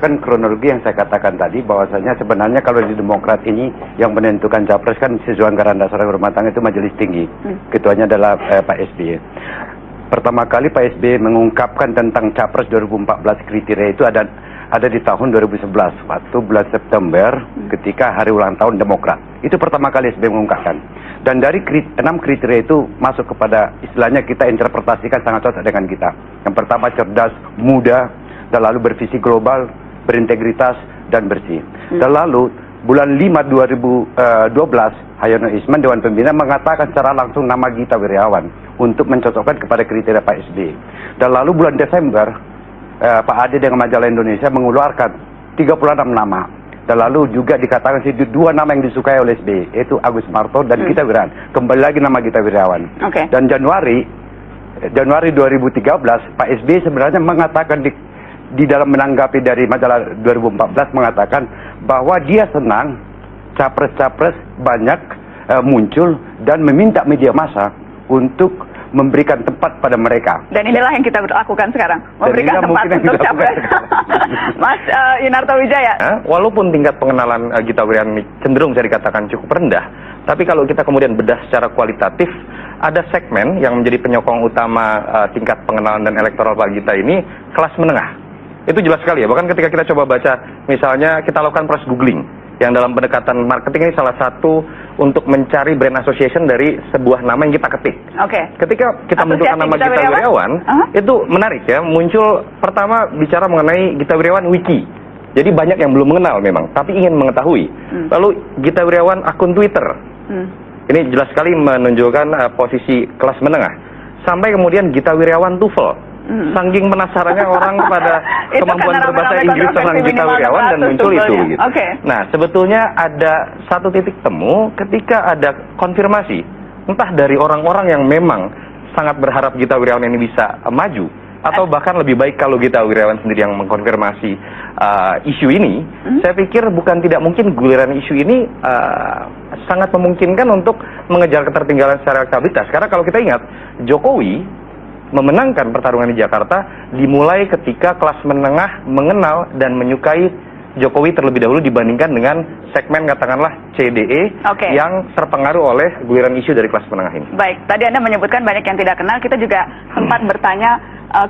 berdasarkan kronologi yang saya katakan tadi, bahwasanya sebenarnya kalau di Demokrat ini yang menentukan capres kan sesuai anggaran dasar rumah tangga itu Majelis Tinggi. Ketuanya adalah Pak SBY. Pertama kali Pak SBY mengungkapkan tentang capres 2014 kriteria itu ada di tahun 2011 waktu bulan September ketika hari ulang tahun Demokrat. Itu pertama kali SBY mengungkapkan. Dan dari 6 kriteria itu masuk kepada istilahnya kita interpretasikan sangat cocok dengan kita. Yang pertama cerdas, muda, dan lalu bervisi global, berintegritas, dan bersih. Dan lalu bulan 5 2012 Hayono Isman Dewan Pembina mengatakan secara langsung nama Gita Wirjawan untuk mencocokkan kepada kriteria Pak SBY. Dan lalu bulan Desember Pak Ade dengan Majalah Indonesia mengeluarkan 36 nama. Dan lalu juga dikatakan 2 nama yang disukai oleh SBY, yaitu Agus Marto dan Gita Wirjawan. Kembali lagi nama Gita Wirjawan. Dan Januari 2013 Pak SBY sebenarnya mengatakan di dalam menanggapi dari majalah 2014 mengatakan bahwa dia senang capres-capres banyak muncul dan meminta media massa untuk memberikan tempat pada mereka. Dan inilah yang kita lakukan sekarang, memberikan tempat untuk capres. Mas Yunarto Wijaya. Walaupun tingkat pengenalan Gita Wirjawan cenderung bisa dikatakan cukup rendah, tapi kalau kita kemudian bedah secara kualitatif, ada segmen yang menjadi penyokong utama tingkat pengenalan dan elektoral Pak Gita ini kelas menengah. Itu jelas sekali ya, bahkan ketika kita coba baca, misalnya kita lakukan proses googling, yang dalam pendekatan marketing ini salah satu untuk mencari brand association dari sebuah nama yang kita ketik. Ketika kita menentukan nama Gita Wirjawan, itu menarik ya, muncul pertama bicara mengenai Gita Wirjawan Wiki. Jadi banyak yang belum mengenal memang, tapi ingin mengetahui. Lalu Gita Wirjawan akun Twitter. Ini jelas sekali menunjukkan posisi kelas menengah. Sampai kemudian Gita Wirjawan TOEFL. Saking penasarannya orang pada kemampuan berbahasa Inggris tentang Gita Wirjawan dan muncul itu gitu. Nah, sebetulnya ada satu titik temu ketika ada konfirmasi entah dari orang-orang yang memang sangat berharap Gita Wirjawan ini bisa maju, atau bahkan lebih baik kalau Gita Wirjawan sendiri yang mengkonfirmasi isu ini. Saya pikir bukan tidak mungkin guliran isu ini sangat memungkinkan untuk mengejar ketertinggalan secara elektabilitas. Karena kalau kita ingat, Jokowi memenangkan pertarungan di Jakarta dimulai ketika kelas menengah mengenal dan menyukai Jokowi terlebih dahulu dibandingkan dengan segmen katakanlah CDE yang terpengaruh oleh guliran isu dari kelas menengah ini. Baik, tadi Anda menyebutkan banyak yang tidak kenal, kita juga sempat bertanya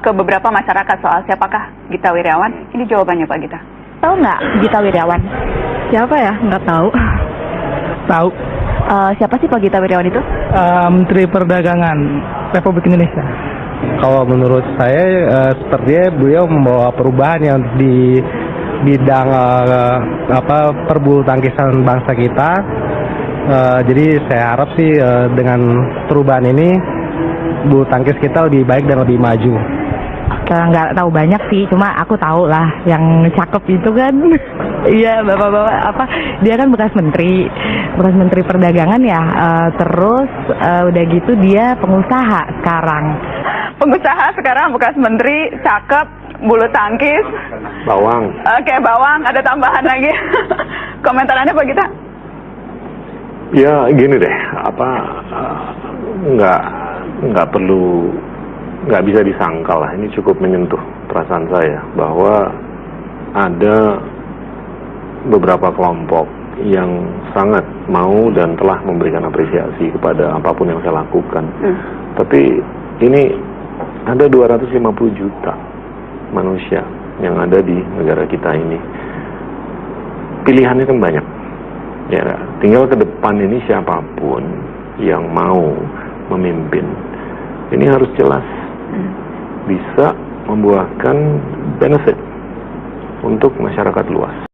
ke beberapa masyarakat soal siapakah Gita Wirjawan. Ini jawabannya Pak Gita. Tahu nggak Gita Wirjawan? Siapa ya? Nggak tahu. Tahu. Siapa sih Pak Gita Wirjawan itu? Menteri Perdagangan Republik Indonesia. Kalau menurut saya sepertinya beliau membawa perubahan yang di bidang perbulu tangkisan bangsa kita. Jadi saya harap sih dengan perubahan ini bulu tangkis kita lebih baik dan lebih maju. Nggak tahu banyak sih, cuma aku tahu lah yang cakep itu kan. Iya, bapak-bapak dia kan bekas menteri perdagangan ya. Terus udah gitu dia pengusaha sekarang. Pengusaha sekarang, bekas menteri, cakep, bulu tangkis. Bawang. Bawang, ada tambahan lagi. Komentar Anda Pak Gita? Ya gini deh, nggak bisa disangkal lah. Ini cukup menyentuh perasaan saya bahwa ada beberapa kelompok yang sangat mau dan telah memberikan apresiasi kepada apapun yang saya lakukan. Tapi ini ada 250 juta manusia yang ada di negara kita ini. Pilihannya kan banyak. Ya, tinggal ke depan ini siapapun yang mau memimpin, ini harus jelas bisa membuahkan benefit untuk masyarakat luas.